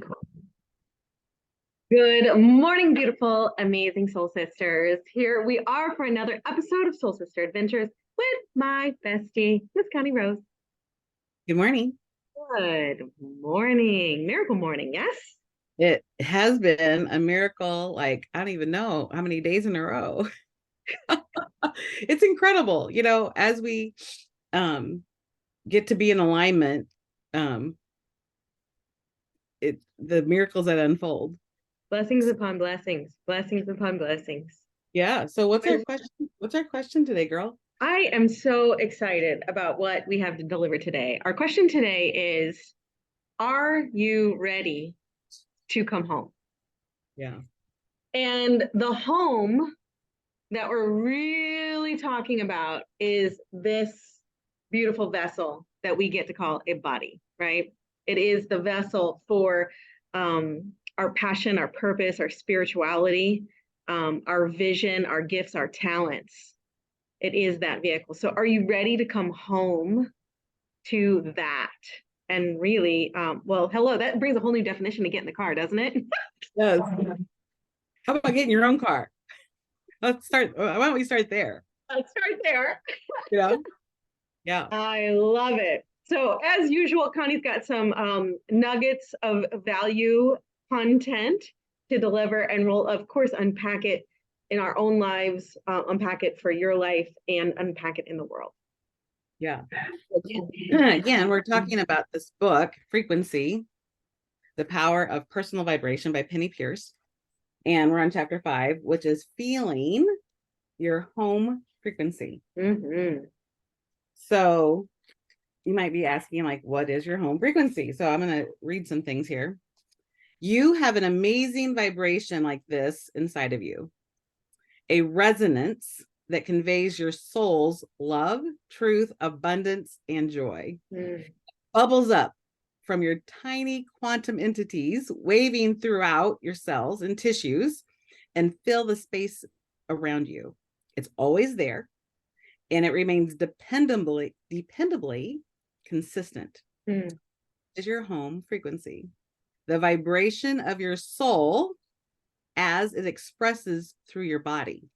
Cool. Good morning, beautiful, amazing soul sisters. Here we are for another episode of Soul Sister Adventures with my bestie, Miss Connie Rose. Good morning. Good morning. Miracle morning, yes? It has been a miracle, like I don't even know how many days in a row. It's incredible, as we um get to be in alignment, um the miracles that unfold. Blessings upon blessings, blessings upon blessings. Yeah. So what's our question? What's our question today, girl? I am so excited about what we have to deliver today. Our question today is, are you ready to come home? Yeah. And the home that we're really talking about is this beautiful vessel that we get to call a body, right? It is the vessel for our passion, our purpose, our spirituality, our vision, our gifts, our talents. It is that vehicle. So, are you ready to come home to that? And really, well, hello, that brings a whole new definition to get in the car, doesn't it? Yes. How about getting your own car? Let's start. Why don't we start there? Let's start there. Yeah. Yeah. I love it. So, as usual, Connie's got some nuggets of value content to deliver, and we'll, of course, unpack it in our own lives, unpack it for your life, and unpack it in the world. Yeah. Again, we're talking about this book, Frequency, The Power of Personal Vibration by Penny Pierce. And we're on chapter 5, which is feeling your home frequency. Mm-hmm. So you might be asking, like, what is your home frequency? So I'm going to read some things here. You have an amazing vibration like this inside of you, a resonance that conveys your soul's love, truth, abundance, and joy. Bubbles up from your tiny quantum entities, waving throughout your cells and tissues, and fill the space around you. It's always there, and it remains dependably consistent. Is your home frequency, the vibration of your soul as it expresses through your body.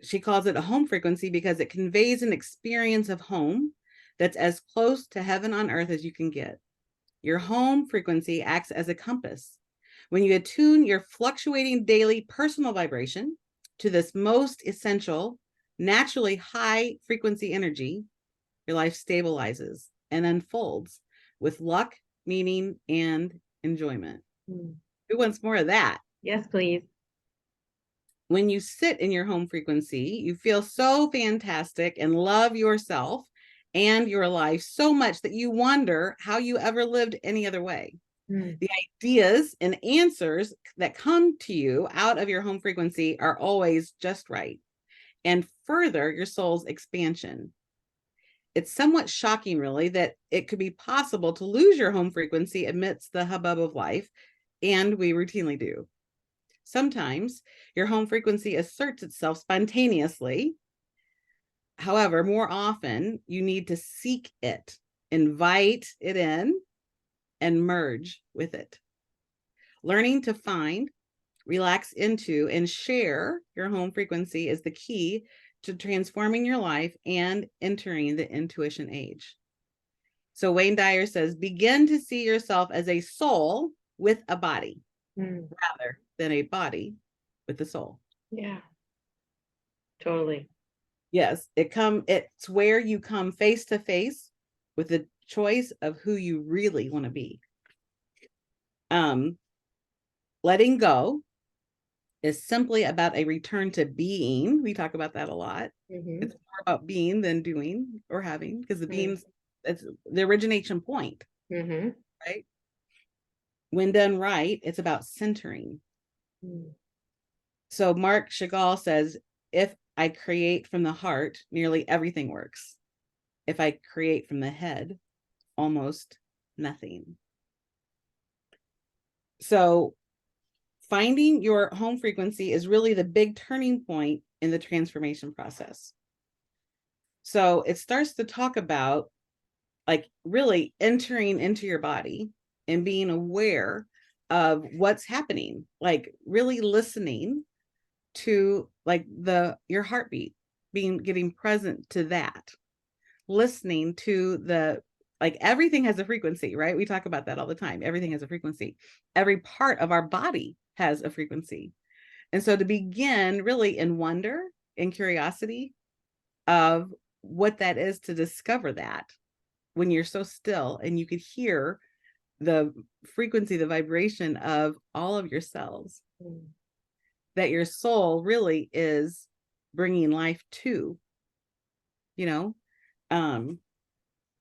She calls it a home frequency because it conveys an experience of home that's as close to heaven on earth as you can get. Your home frequency acts as a compass. When you attune your fluctuating daily personal vibration to this most essential, naturally high frequency energy, your life stabilizes and unfolds with luck, meaning, and enjoyment. Who wants more of that? Yes, please. When you sit in your home frequency, you feel so fantastic and love yourself and your life so much that you wonder how you ever lived any other way. The ideas and answers that come to you out of your home frequency are always just right and further your soul's expansion. It's somewhat shocking, really, that it could be possible to lose your home frequency amidst the hubbub of life, and we routinely do. Sometimes your home frequency asserts itself spontaneously. However, more often you need to seek it, invite it in, and merge with it. Learning to find, relax into, and share your home frequency is the key to transforming your life and entering the intuition age. So Wayne Dyer says, begin to see yourself as a soul with a body rather than a body with a soul. Yeah, totally. Yes, it's where you come face to face with the choice of who you really want to be. Letting go is simply about a return to being. We talk about that a lot. It's more about being than doing or having, because the being's it's the origination point, right? When done right, it's about centering. So Mark Chagall says, if I create from the heart, nearly everything works. If I create from the head, almost nothing. So finding your home frequency is really the big turning point in the transformation process. So it starts to talk about, like, really entering into your body and being aware of what's happening, like really listening to like your heartbeat, getting present to that, listening to like everything has a frequency, right? We talk about that all the time. Everything has a frequency. Every part of our body has a frequency. And so to begin really in wonder and curiosity of what that is, to discover that when you're so still and you could hear the frequency, the vibration of all of your cells, that your soul really is bringing life to, you know?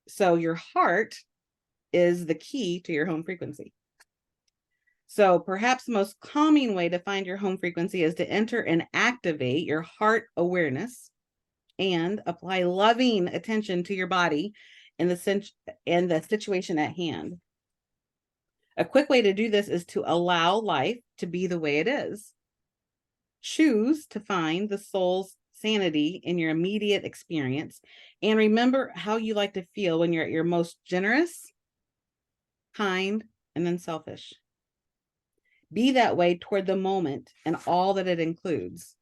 So your heart is the key to your home frequency. So perhaps the most calming way to find your home frequency is to enter and activate your heart awareness and apply loving attention to your body and the situation at hand. A quick way to do this is to allow life to be the way it is. Choose to find the soul's sanity in your immediate experience, and remember how you like to feel when you're at your most generous, kind, and unselfish. Be that way toward the moment and all that it includes.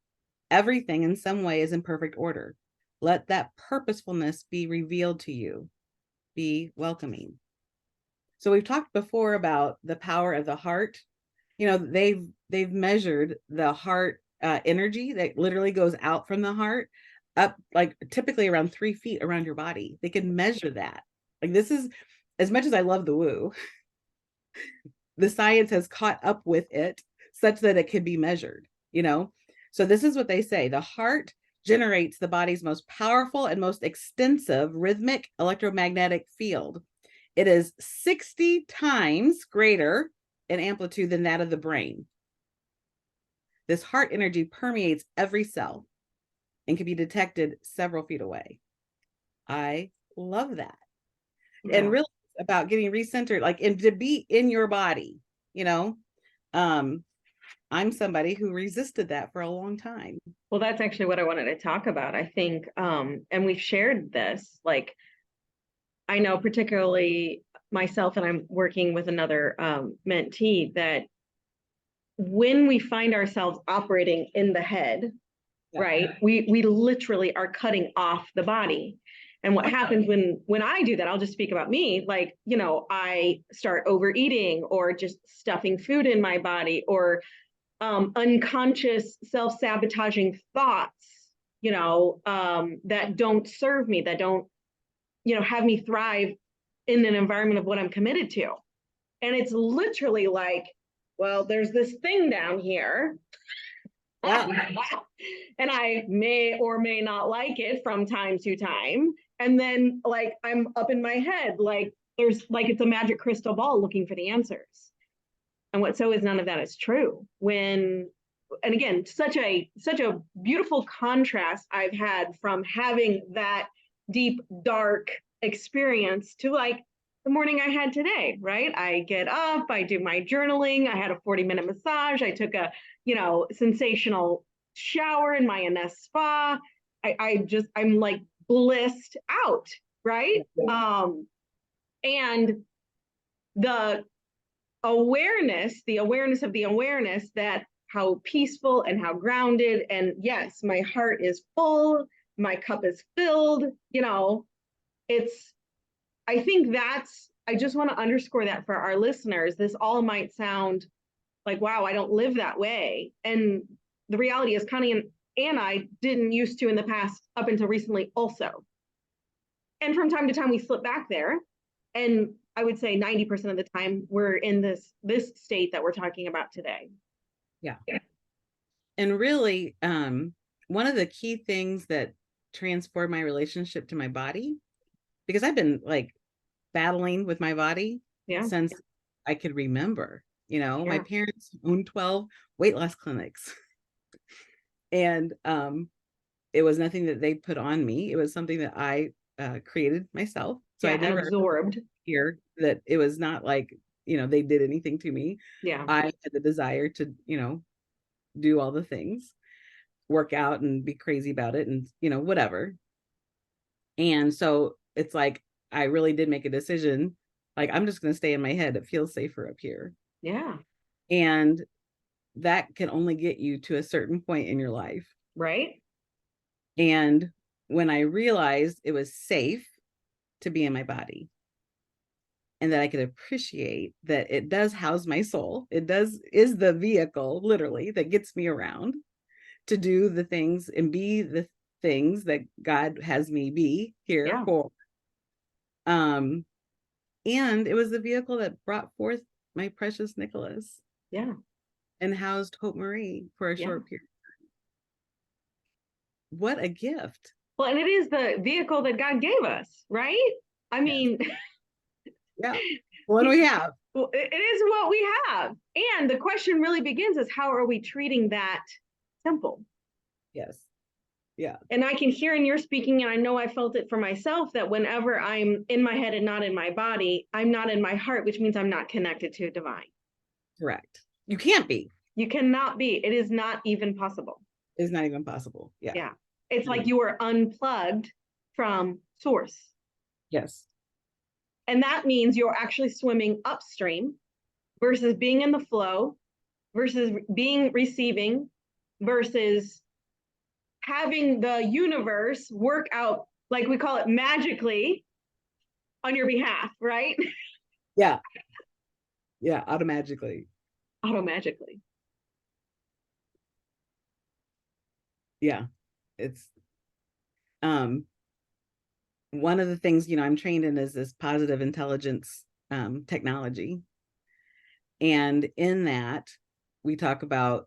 Everything in some way is in perfect order. Let that purposefulness be revealed to you. Be welcoming. So we've talked before about the power of the heart. You know, they've measured the heart energy that literally goes out from the heart up like typically around 3 feet around your body. They can measure that. Like, this is, as much as I love the woo, the science has caught up with it such that it can be measured, you know? So this is what they say: the heart generates the body's most powerful and most extensive rhythmic electromagnetic field. It is 60 times greater in amplitude than that of the brain. This heart energy permeates every cell and can be detected several feet away. I love that. Yeah. And really about getting recentered, like, and to be in your body, you know. I'm somebody who resisted that for a long time. Well, that's actually what I wanted to talk about. I think, and we've shared this, like, I know particularly myself, and I'm working with another mentee, that when we find ourselves operating in the head, yeah, right, we literally are cutting off the body. And what happens when I do that, I'll just speak about me, like, you know, I start overeating or just stuffing food in my body, or unconscious self-sabotaging thoughts, you know, that don't serve me, that don't, you know, have me thrive in an environment of what I'm committed to. And it's literally like, well, there's this thing down here. Yeah. And I may or may not like it from time to time. And then, like, I'm up in my head, like there's like, it's a magic crystal ball looking for the answers. And what so is none of that is true. And again, such a beautiful contrast I've had from having that deep, dark experience to like the morning I had today, right? I get up, I do my journaling, I had a 40-minute massage, I took a, you know, sensational shower in my Ines spa. I'm like blissed out, right? And the awareness of the awareness that how peaceful and how grounded, and yes, my heart is full, my cup is filled, you know, I just want to underscore that for our listeners. This all might sound like, wow, I don't live that way. And the reality is Connie and I didn't used to in the past up until recently also. And from time to time we slip back there. And I would say 90% of the time we're in this state that we're talking about today. Yeah. And really, one of the key things that transformed my relationship to my body, because I've been like battling with my body since I could remember, you know, my parents owned 12 weight loss clinics. And it was nothing that they put on me. It was something that I created myself. So I never absorbed here that it was not like, you know, they did anything to me. Yeah. I had the desire to, you know, do all the things, work out and be crazy about it and, you know, whatever. And so it's like, I really did make a decision Like, I'm just going to stay in my head. It feels safer up here. Yeah. And that can only get you to a certain point in your life. Right. And when I realized it was safe to be in my body, and that I could appreciate that it does house my soul, is the vehicle literally that gets me around to do the things and be the things that God has me be here for. And it was the vehicle that brought forth my precious Nicholas. Yeah. And housed Hope Marie for a short period. What a gift. Well, and it is the vehicle that God gave us, right? I mean, yeah. What do we have? Well, it is what we have. And the question really begins is, how are we treating that temple? Yes. Yeah. And I can hear in your speaking, and I know I felt it for myself, that whenever I'm in my head and not in my body, I'm not in my heart, which means I'm not connected to divine. Correct. You can't be. You cannot be. It is not even possible. It's not even possible. Yeah. Yeah. It's like you are unplugged from source. Yes. And that means you're actually swimming upstream versus being in the flow versus being receiving versus having the universe work out, like we call it, magically on your behalf, right? Yeah. Yeah. Automagically. Yeah. It's one of the things, I'm trained in is this positive intelligence technology. And in that, we talk about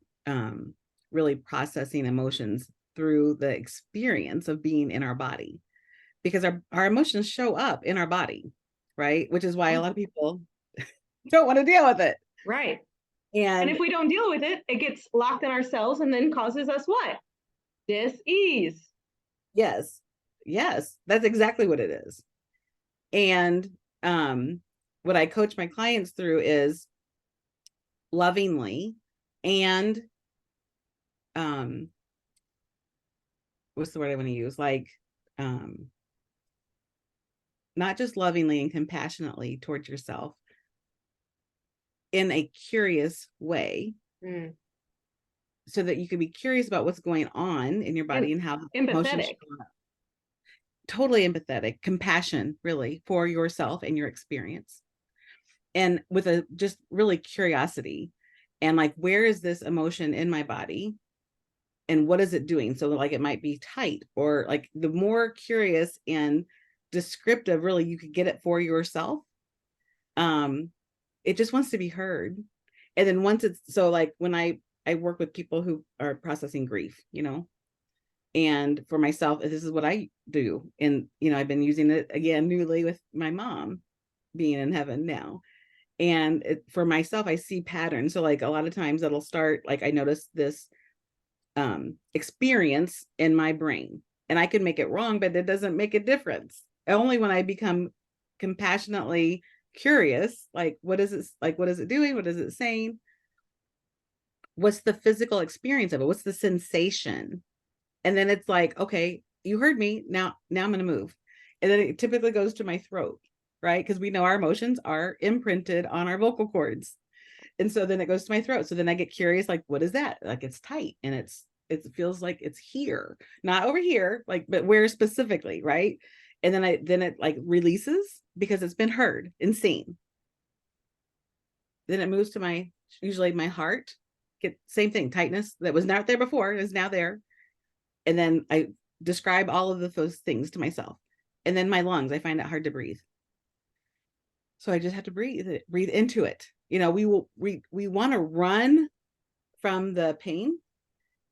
really processing emotions through the experience of being in our body, because our emotions show up in our body, right? Which is why a lot of people don't want to deal with it. Right. And if we don't deal with it, it gets locked in ourselves and then causes us what? Dis-ease. Yes. Yes. That's exactly what it is. And what I coach my clients through is lovingly and what's the word I want to use? Like not just lovingly and compassionately towards yourself, in a curious way, so that you can be curious about what's going on in your body and how emotions show up. Totally empathetic, compassion really for yourself and your experience, and with a just really curiosity, and like, where is this emotion in my body and what is it doing? So like, it might be tight, or like, the more curious and descriptive really you could get it for yourself, it just wants to be heard. And then once it's, so like when I work with people who are processing grief, and for myself, this is what I do. And, I've been using it again newly with my mom being in heaven now. And for myself, I see patterns. So like a lot of times it'll start, like I notice this experience in my brain, and I can make it wrong, but it doesn't make a difference. Only when I become compassionately curious, like, what is it? Like, what is it doing? What is it saying? What's the physical experience of it? What's the sensation? And then it's like, okay, you heard me. Now I'm going to move. And then it typically goes to my throat, right? Because we know our emotions are imprinted on our vocal cords. And so then it goes to my throat. So then I get curious, like, what is that? Like, it's tight, and it feels like it's here, not over here, like, but where specifically, right? And then it like releases because it's been heard and seen. Then it moves to usually my heart. Get same thing, tightness that was not there before is now there. And then I describe all of those things to myself. And then my lungs, I find it hard to breathe. So I just have to breathe into it. We want to run from the pain.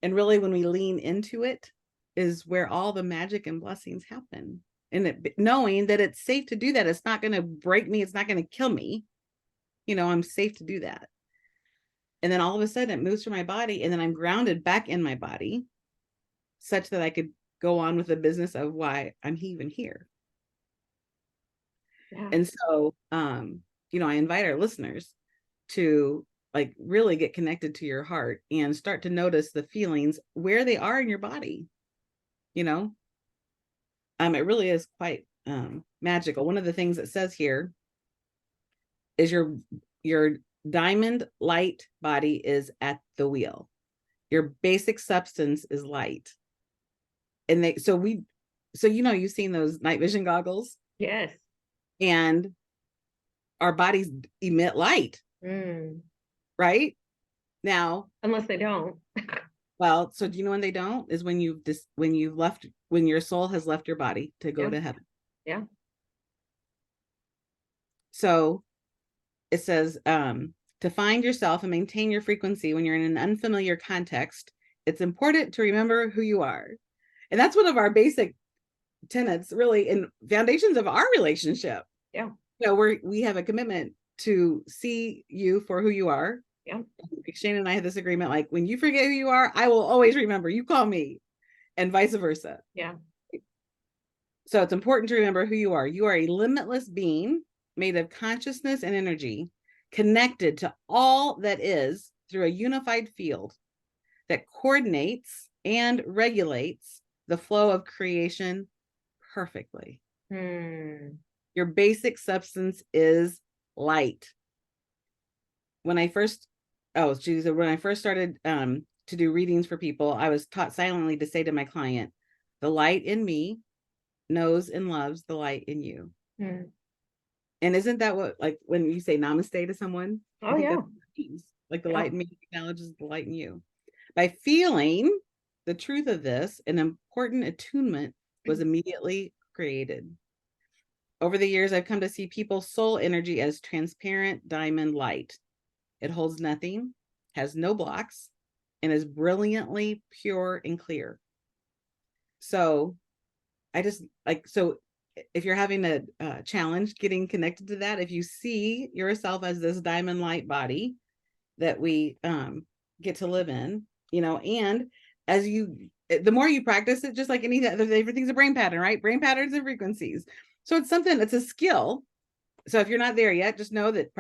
And really, when we lean into it is where all the magic and blessings happen. And knowing that it's safe to do that. It's not going to break me. It's not going to kill me. I'm safe to do that. And then all of a sudden it moves through my body, and then I'm grounded back in my body, such that I could go on with the business of why I'm even here. Yeah. And so, I invite our listeners to like really get connected to your heart and start to notice the feelings where they are in your body. It really is quite magical. One of the things it says here is your diamond light body is at the wheel. Your basic substance is light. And you've seen those night vision goggles? Yes. And our bodies emit light, right? Now, unless they don't. Well, so do you know when they don't? Is when when your soul has left your body to go to heaven. Yeah. So it says, to find yourself and maintain your frequency when you're in an unfamiliar context, it's important to remember who you are. And that's one of our basic tenets, really, and foundations of our relationship. Yeah. We have a commitment to see you for who you are. Yeah. Shannon and I had this agreement, like, when you forget who you are, I will always remember. You call me, and vice versa. Yeah. So it's important to remember who you are. You are a limitless being made of consciousness and energy, connected to all that is through a unified field that coordinates and regulates the flow of creation perfectly. Your basic substance is light. When I first started to do readings for people, I was taught silently to say to my client, the light in me knows and loves the light in you. And isn't that what, like, when you say namaste to someone? Oh, yeah. Like, the light in me acknowledges the light in you. By feeling the truth of this, an important attunement was immediately created. Over the years, I've come to see people's soul energy as transparent diamond light. It holds nothing, has no blocks, and is brilliantly pure and clear. So if you're having a challenge getting connected to that, if you see yourself as this diamond light body that we get to live in, and the more you practice it, just like everything's a brain pattern, right? Brain patterns and frequencies. So it's a skill. So if you're not there yet, just know that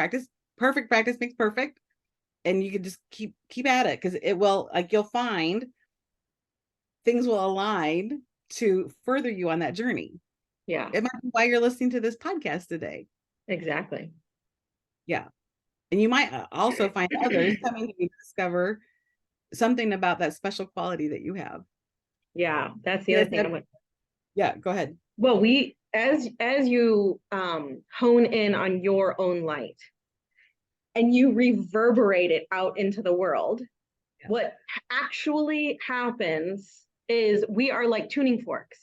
perfect practice makes perfect. And you can just keep at it, because it will, like, you'll find things will align to further you on that journey. Yeah. It might be why you're listening to this podcast today. Exactly. Yeah. And you might also find others coming to discover something about that special quality that you have. Yeah. That's the other thing. Yeah, go ahead. Well, as you hone in on your own light and you reverberate it out into the world, what actually happens is we are like tuning forks,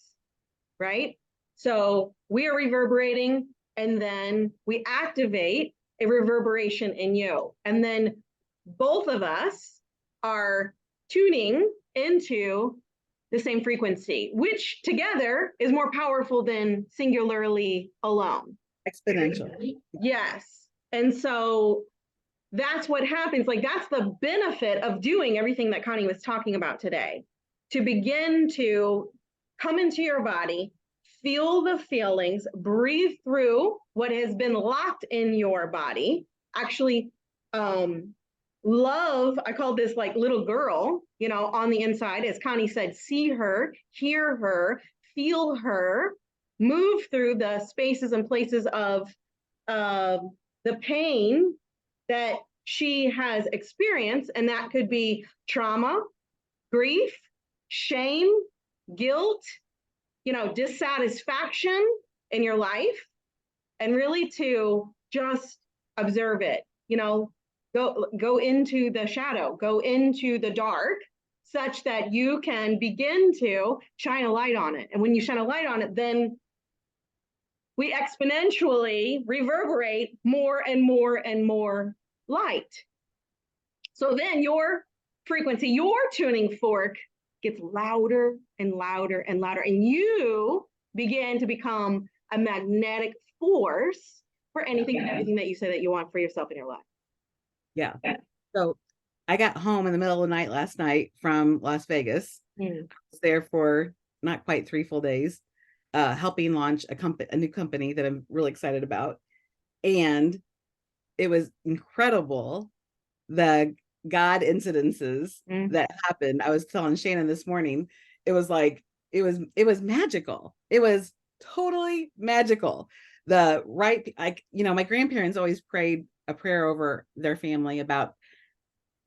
right? So we are reverberating, and then we activate a reverberation in you. And then both of us are tuning into the same frequency, which together is more powerful than singularly alone. Exponential. Yes. And so that's what happens. Like, that's the benefit of doing everything that Connie was talking about today. To begin to come into your body, feel the feelings, breathe through what has been locked in your body, actually love, I call this like little girl, on the inside, as Connie said, see her, hear her, feel her, move through the spaces and places of the pain that she has experienced. And that could be trauma, grief, shame, guilt, dissatisfaction in your life, and really to just observe it, go into the shadow, go into the dark, such that you can begin to shine a light on it. And when you shine a light on it, then we exponentially reverberate more and more and more light. So then your frequency, your tuning fork gets louder and louder and louder, and you begin to become a magnetic force for anything and everything that you say that you want for yourself in your life. Yeah. So I got home in the middle of the night last night from Las Vegas. I was there for not quite 3 full days, helping launch a new company that I'm really excited about. And it was incredible, the God incidences that happened. I was telling Shannon this morning, it was magical. It was totally magical. the right, like, my grandparents always prayed a prayer over their family about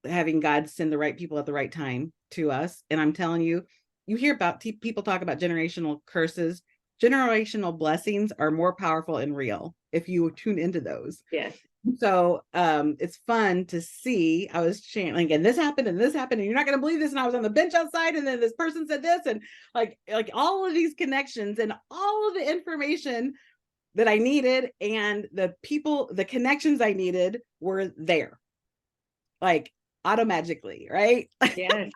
having God send the right people at the right time to us. And I'm telling you, you hear about people talk about generational curses. Generational blessings are more powerful and real if you tune into those. Yes. So it's fun to see. I was channeling, and this happened, and this happened, and you're not going to believe this. And I was on the bench outside, and then this person said this, and like all of these connections and all of the information that I needed, and the people, the connections I needed were there, like automagically, right? Yes.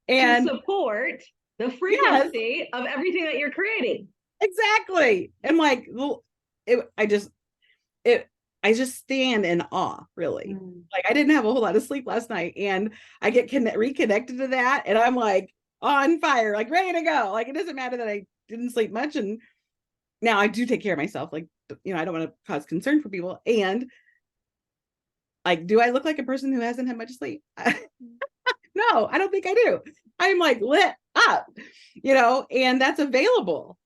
And to support the yes, frequency of everything that you're creating. exactly. And like, well, I just stand in awe, really. Like, I didn't have a whole lot of sleep last night, and I get reconnected to that, and I'm like on fire, like ready to go. Like, it doesn't matter that I didn't sleep much, and now I do take care of myself. Like, I don't want to cause concern for people. And like, do I look like a person who hasn't had much sleep? No, I don't think I do. I'm like lit up, and that's available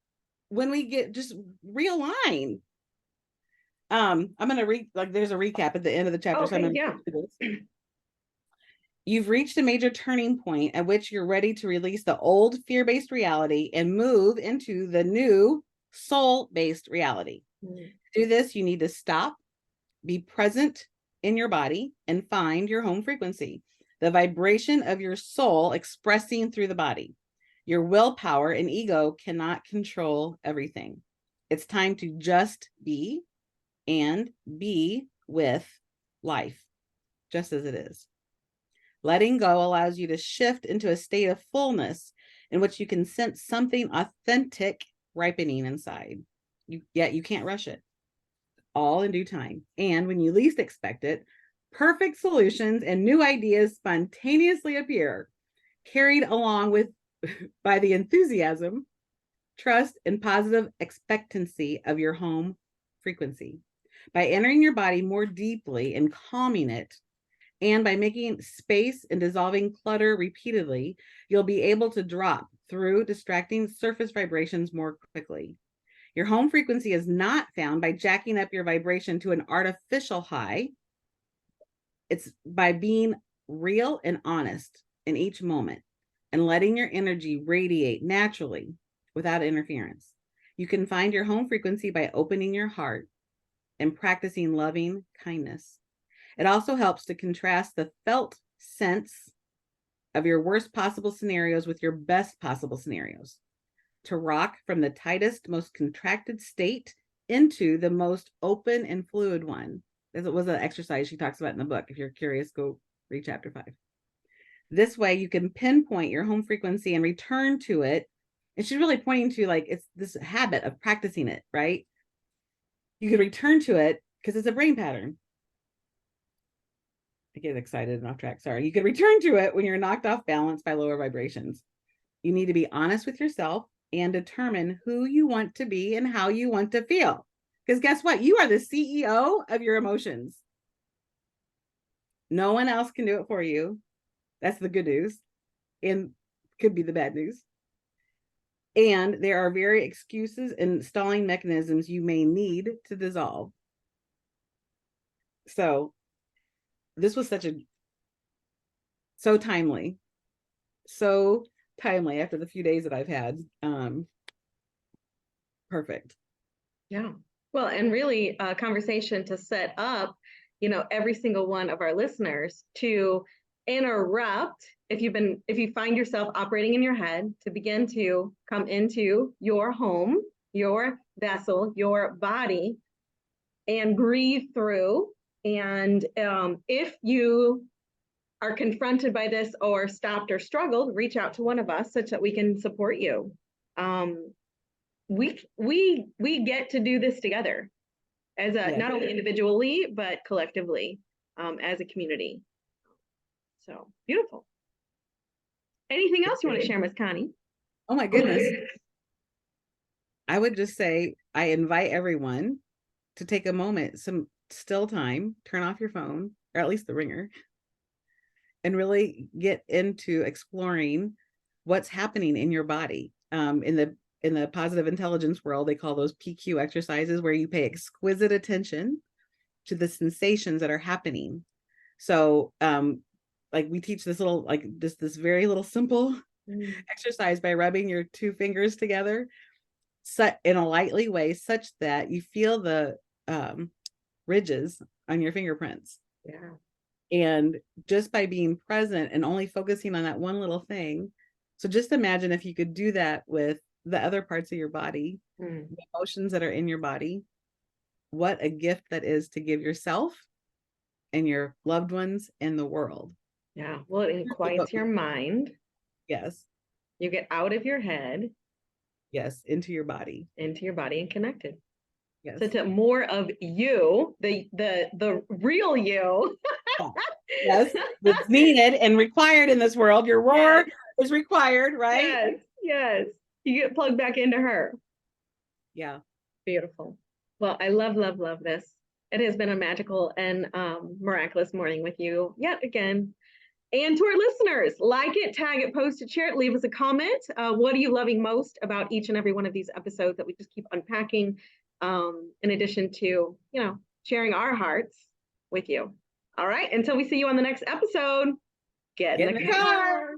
when we get just realign. I'm gonna read, like, there's a recap at the end of the chapter. Okay, So I'm gonna yeah. do this. You've reached a major turning point at which you're ready to release the old fear-based reality and move into the new soul-based reality. To do this, you need to stop, be present in your body, and find your home frequency, the vibration of your soul expressing through the body. Your willpower and ego cannot control everything. It's time to just be and be with life, just as it is. Letting go allows you to shift into a state of fullness in which you can sense something authentic ripening inside. Yet you can't rush it. All in due time. And when you least expect it, perfect solutions and new ideas spontaneously appear, carried along with by the enthusiasm, trust, and positive expectancy of your home frequency. By entering your body more deeply and calming it, and by making space and dissolving clutter repeatedly, you'll be able to drop through distracting surface vibrations more quickly. Your home frequency is not found by jacking up your vibration to an artificial high. It's by being real and honest in each moment and letting your energy radiate naturally without interference. You can find your home frequency by opening your heart and practicing loving kindness. It also helps to contrast the felt sense of your worst possible scenarios with your best possible scenarios, to rock from the tightest, most contracted state into the most open and fluid one. As it was an exercise she talks about in the book. If you're curious, go read chapter 5. This way you can pinpoint your home frequency and return to it. And she's really pointing to, like, it's this habit of practicing it, right? You can return to it because it's a brain pattern. I get excited and off track. Sorry. You can return to it when you're knocked off balance by lower vibrations. You need to be honest with yourself and determine who you want to be and how you want to feel. Because guess what? You are the CEO of your emotions. No one else can do it for you. That's the good news, and could be the bad news. And there are very excuses and stalling mechanisms you may need to dissolve. So this was so timely after the few days that I've had. Perfect. Yeah. Well, and really a conversation to set up, every single one of our listeners to interrupt if you find yourself operating in your head, to begin to come into your home, your vessel, your body, and breathe through. And if you are confronted by this or stopped or struggled, reach out to one of us such that we can support you. We get to do this together as not only individually but collectively, as a community. So beautiful. Anything else you want to share, Miss Connie? Oh my goodness. I would just say I invite everyone to take a moment, some still time, turn off your phone, or at least the ringer, and really get into exploring what's happening in your body, in in the positive intelligence world, they call those PQ exercises, where you pay exquisite attention to the sensations that are happening. So like we teach this little, like just this very little simple exercise by rubbing your two fingers together in a lightly way, such that you feel the ridges on your fingerprints. Yeah. And just by being present and only focusing on that one little thing. So just imagine if you could do that with the other parts of your body, the emotions that are in your body. What a gift that is to give yourself and your loved ones and the world. Yeah. Well, it quiets your mind. Yes. You get out of your head. Yes. Into your body. Into your body and connected. Yes. So to more of you, the real you. Yes. That's needed and required in this world. Your roar is required, right? Yes. Yes. You get plugged back into her. Yeah. Beautiful. Well, I love, love, love this. It has been a magical and miraculous morning with you yet again. And to our listeners, like it, tag it, post it, share it, leave us a comment. What are you loving most about each and every one of these episodes that we just keep unpacking, in addition to, sharing our hearts with you. All right, until we see you on the next episode, get in the car.